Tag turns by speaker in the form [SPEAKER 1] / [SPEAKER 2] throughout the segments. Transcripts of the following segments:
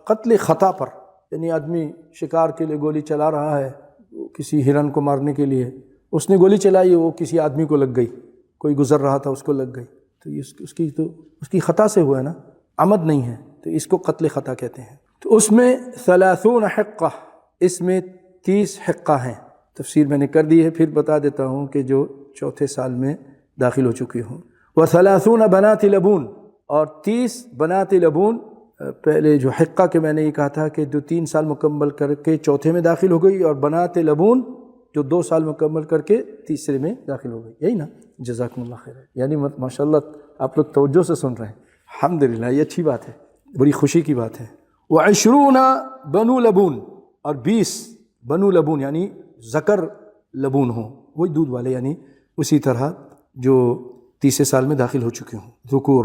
[SPEAKER 1] قتل خطا پر، یعنی آدمی شکار کے لیے گولی چلا رہا ہے کسی ہرن کو مارنے کے لیے، اس نے گولی چلائی، وہ کسی آدمی کو لگ گئی، کوئی گزر رہا تھا اس کو لگ گئی، تو اس کی خطا سے ہوا ہے نا، عمد نہیں ہے، تو اس کو قتل خطا کہتے ہیں۔ تو اس میں 30 حقہ، اس میں 30 حقہ ہیں، تفسیر میں نے کر دی ہے، پھر بتا دیتا ہوں کہ جو چوتھے سال میں داخل ہو چکی ہوں۔ و30 بنات لبون، اور 30 بنات لبون، پہلے جو حقہ کے میں نے یہ کہا تھا کہ جو 3 سال مکمل کر کے چوتھے میں داخل ہو گئی، اور بنات لبون جو 2 سال مکمل کر کے تیسرے میں داخل ہو گئی، یہی نا؟ جزاکم اللہ خیر، یعنی ماشاءاللہ آپ لوگ توجہ سے سن رہے ہیں، الحمدللہ، یہ اچھی بات ہے، بڑی خوشی کی بات ہے۔ و20 بنو لبون، اور 20 بنو لبون یعنی ذکر لبون ہوں، وہی دودھ والے، یعنی اسی طرح جو تیسرے سال میں داخل ہو چکے ہوں، ذکور۔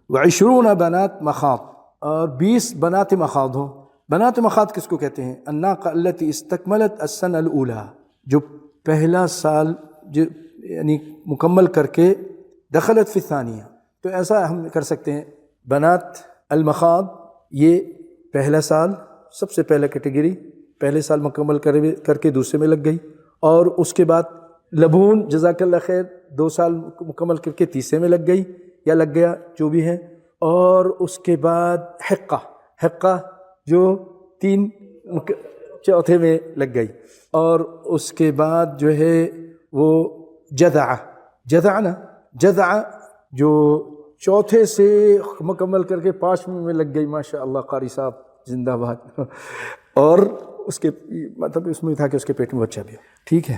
[SPEAKER 1] و20 بنات مخاض، اور 20 بنات مخاض ہوں۔ بنات مخاض کس کو کہتے ہیں؟ الناقہ التی استکملت السنہ الاولی، جو پہلا سال یعنی مکمل کر کے دخلت فی الثانیہ، تو ایسا ہم کر سکتے ہیں بنات المخاض، یہ پہلا سال، سب سے پہلا کیٹیگری، پہلے سال مکمل کر کے دوسرے میں لگ گئی، اور اس کے بعد لبون، جزاک اللہ خیر، 2 سال مکمل کر کے تیسرے میں لگ گئی یا لگ گیا، جو بھی ہے، اور اس کے بعد حقہ جو 3 چوتھے میں لگ گئی، اور اس کے بعد جو ہے وہ جذع نا، جذع جو چوتھے سے مکمل کر کے 5ویں میں لگ گئی، ماشاء اللہ قاری صاحب زندہ باد، اور اس کے مطلب اس میں تھا کہ اس کے پیٹ میں بچہ بھی، ٹھیک ہے۔